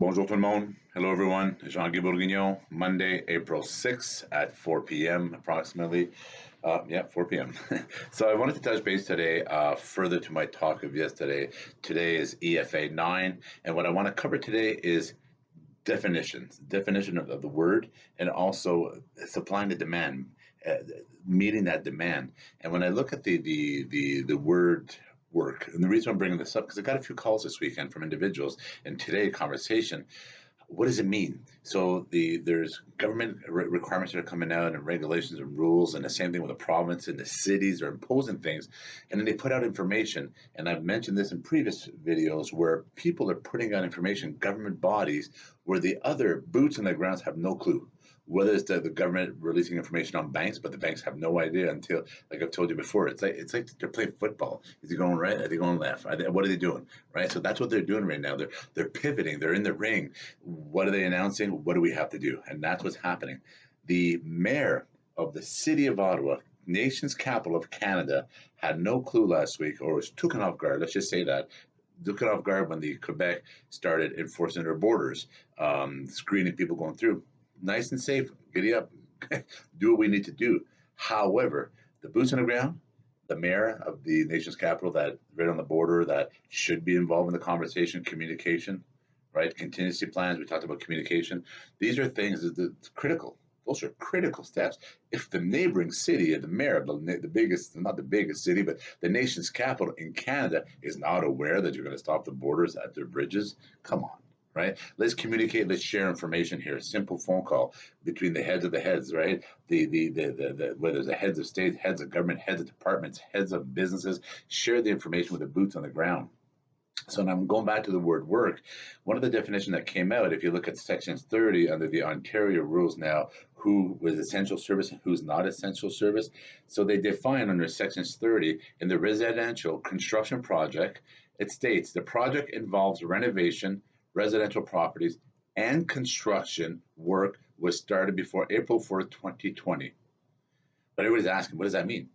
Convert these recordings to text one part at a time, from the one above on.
Bonjour tout le monde. Hello everyone. Jean-Guy Bourguignon. Monday, April 6th at 4 p.m. approximately. Yeah, 4 p.m. So I wanted to touch base today, further to my talk of yesterday. Today is EFA9, and what I want to cover today is definition of the word, and also supply and the demand, uh, meeting that demand. And when I look at the word work, and the reason I'm bringing this up because I got a few calls this weekend from individuals, and today conversation, what does it mean? So there's government requirements that are coming out and regulations and rules, and the same thing with the province and the cities are imposing things, and then they put out information. And I've mentioned this in previous videos where people are putting out information, government bodies, where the other boots on the grounds have no clue. Whether it's the government releasing information on banks, but the banks have no idea until, like I've told you before, it's like they're playing football. Is he going right? Are they going left? What are they doing? Right. So that's what they're doing right now. They're pivoting. They're in the ring. What are they announcing? What do we have to do? And that's what's happening. The mayor of the city of Ottawa, nation's capital of Canada, had no clue last week, or was taken off guard. Let's just say that. Taken off guard when the Quebec started enforcing their borders, screening people going through. Nice and safe. Giddy up. Do what we need to do. However, the boots on the ground, the mayor of the nation's capital that right on the border that should be involved in the conversation, communication, right? Contingency plans. We talked about communication. These are things that's critical. Those are critical steps. If the neighboring city, the mayor of the biggest, not the biggest city, but the nation's capital in Canada is not aware that you're going to stop the borders at their bridges, come on, right? Let's communicate. Let's share information here. A simple phone call between the heads of the heads, right? The whether it's the heads of state, heads of government, heads of departments, heads of businesses, share the information with the boots on the ground. So now I'm going back to the word work. One of the definitions that came out, if you look at Section 30 under the Ontario rules now, who was essential service and who's not essential service. So they define under Sections 30 in the residential construction project, it states the project involves renovation, residential properties, and construction work was started before April 4th, 2020. But everybody's asking, what does that mean?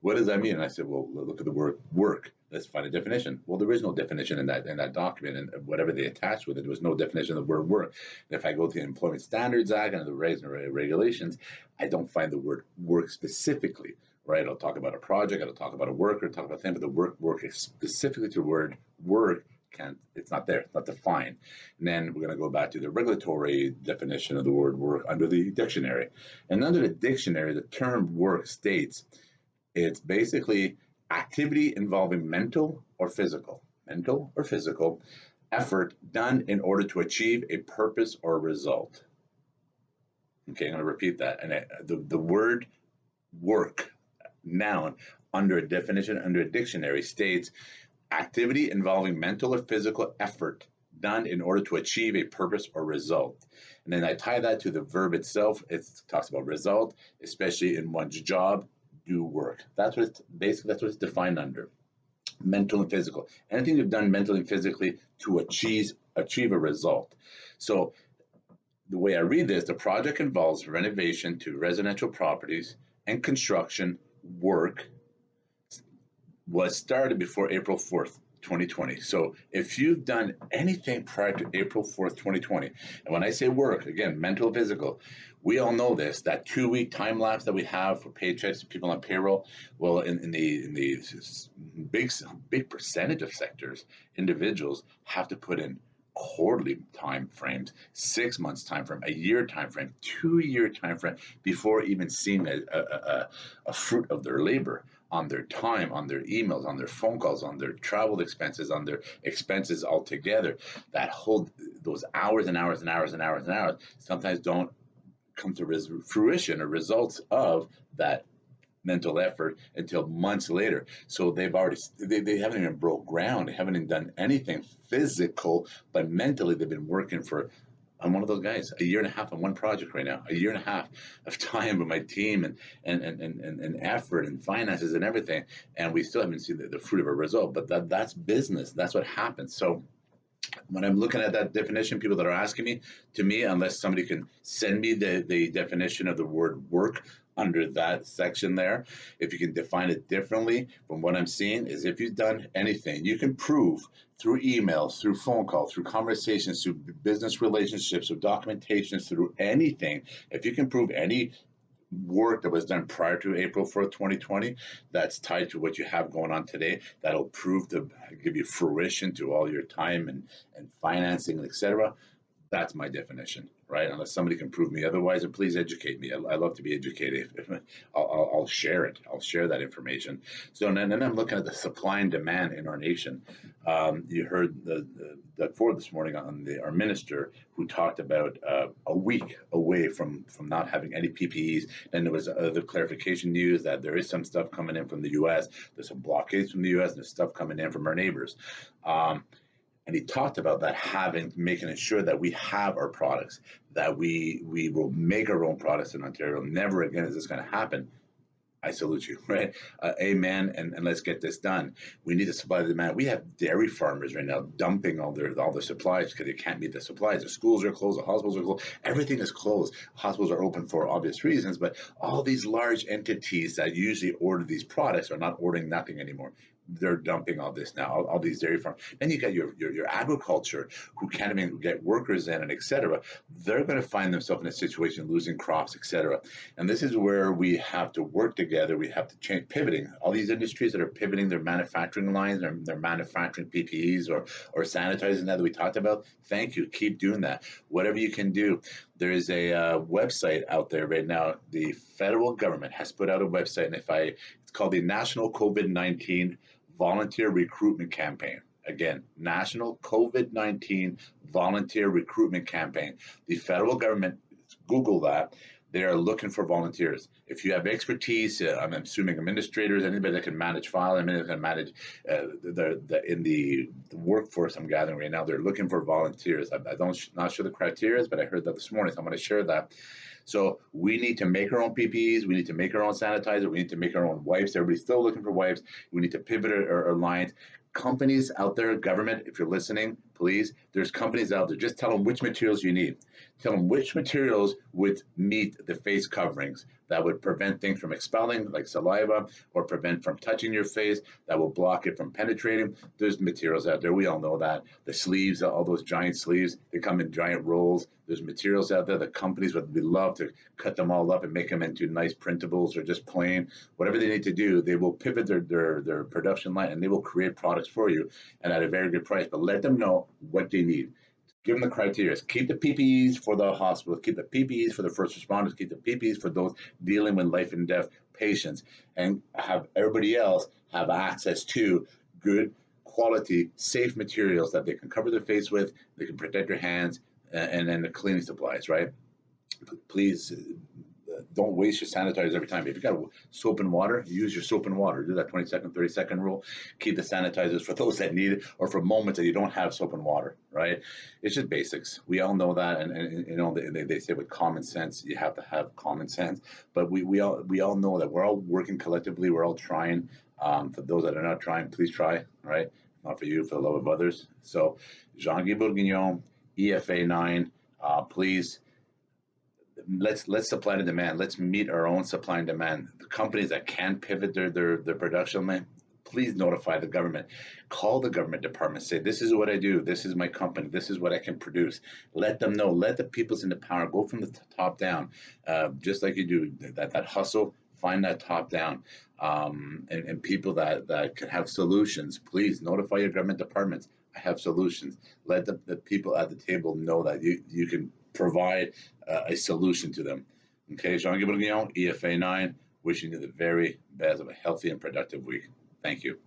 What does that mean? And I said, well, look at the word work. Let's find a definition. Well, there is no definition in that document, and whatever they attached with it, there was no definition of the word work. And if I go to the Employment Standards Act and the regs and regulations, I don't find the word work specifically. Right? I'll talk about a project, I'll talk about a worker, talk about a thing, but the work is specifically to the word work. It's not there, it's not defined. And then we're going to go back to the regulatory definition of the word work under the dictionary. And under the dictionary, the term work states it's basically activity involving mental or physical effort done in order to achieve a purpose or result. Okay, I'm going to repeat that. And the word work, noun, under a definition, under a dictionary, states activity involving mental or physical effort done in order to achieve a purpose or result. And then I tie that to the verb itself. It talks about result, especially in one's job, do work. That's what it's basically, that's what it's defined under. Mental and physical. Anything you've done mentally and physically to achieve a result. So the way I read this, the project involves renovation to residential properties and construction work was started before April 4th, 2020. So if you've done anything prior to April 4th, 2020, and when I say work, again, mental, physical, we all know this, that 2 week time lapse that we have for paychecks to people on payroll. Well, in the big percentage of sectors, individuals have to put in quarterly time frames, 6 months time frame, a year time frame, 2 year time frame before even seeing a fruit of their labor on their time, on their emails, on their phone calls, on their travel expenses, on their expenses altogether. That whole those hours and hours and hours and hours and hours sometimes don't come to fruition or results of that mental effort until months later. So they haven't even broke ground. They haven't even done anything physical, but mentally they've been working for. I'm one of those guys. A year and a half on one project right now. A year and a half of time with my team and effort and finances and everything, and we still haven't seen the fruit of a result. But that's business. That's what happens. So when I'm looking at that definition, people that are asking me, to me, unless somebody can send me the definition of the word work under that section there, if you can define it differently from what I'm seeing, is if you've done anything, you can prove through emails, through phone calls, through conversations, through business relationships, through documentations, through anything. If you can prove any work that was done prior to April 4th, 2020, that's tied to what you have going on today, that'll prove to give you fruition to all your time and financing, etc. That's my definition, right? Unless somebody can prove me otherwise, and please educate me. I love to be educated. I'll share it. I'll share that information. So then I'm looking at the supply and demand in our nation. You heard Doug Ford this morning on our minister who talked about a week away from not having any PPEs. Then there was other clarification news that there is some stuff coming in from the U.S. There's some blockades from the U.S. and there's stuff coming in from our neighbors. And he talked about that making sure that we have our products, that we will make our own products in Ontario. Never again is this going to happen. I salute you, right? Amen, and let's get this done. We need to supply the demand. We have dairy farmers right now dumping all their supplies because they can't meet the supplies. The schools are closed, the hospitals are closed, everything is closed. Hospitals are open for obvious reasons, but all these large entities that usually order these products are not ordering nothing anymore. They're dumping all this now, all these dairy farms. Then you got your agriculture who can't even get workers in, and et cetera. They're going to find themselves in a situation losing crops, et cetera. And this is where we have to work together. We have to change, pivoting. All these industries that are pivoting their manufacturing lines, they're manufacturing PPEs or sanitizers that we talked about. Thank you. Keep doing that. Whatever you can do. There is a website out there right now. The federal government has put out a website, and it's called the National COVID-19 Volunteer Recruitment Campaign. Again, National COVID-19 Volunteer Recruitment Campaign. The federal government, Google that. They are looking for volunteers. If you have expertise, I'm assuming administrators, anybody that can manage files, anybody that can manage in the workforce I'm gathering right now, they're looking for volunteers. Not sure the criteria, but I heard that this morning, so I'm going to share that. So we need to make our own PPEs. We need to make our own sanitizer. We need to make our own wipes. Everybody's still looking for wipes. We need to pivot our lines. Companies out there, government, if you're listening, please, there's companies out there. Just tell them which materials you need. Tell them which materials would meet the face coverings that would prevent things from expelling, like saliva, or prevent from touching your face, that will block it from penetrating. There's materials out there. We all know that. The sleeves, all those giant sleeves, they come in giant rolls. There's materials out there. The companies would love to cut them all up and make them into nice printables or just plain. Whatever they need to do, they will pivot their production line and they will create products for you and at a very good price. But let them know what they need. Give them the criteria. Keep the PPEs for the hospitals. Keep the PPEs for the first responders. Keep the PPEs for those dealing with life and death patients. And have everybody else have access to good quality, safe materials that they can cover their face with, they can protect their hands, and then the cleaning supplies, right? Please don't waste your sanitizers every time. If you got soap and water, use your soap and water. Do that 20-second, 30-second rule. Keep the sanitizers for those that need it or for moments that you don't have soap and water, right? It's just basics. We all know that. And you know, they say with common sense, you have to have common sense. But we all know that we're all working collectively. We're all trying. For those that are not trying, please try, right? Not for you, for the love of others. So, Jean-Guy Bourguignon, EFA9, please, let's supply and demand. Let's meet our own supply and demand. The companies that can pivot their production line, please notify the government. Call the government department. Say, this is what I do. This is my company. This is what I can produce. Let them know. Let the people's in the power go from the top down, just like you do that hustle. Find that top down, and people that can have solutions. Please notify your government departments. I have solutions. Let the people at the table know that you can provide a solution to them. Okay, Jean-Guy Bourguignon, EFA9, wishing you the very best of a healthy and productive week. Thank you.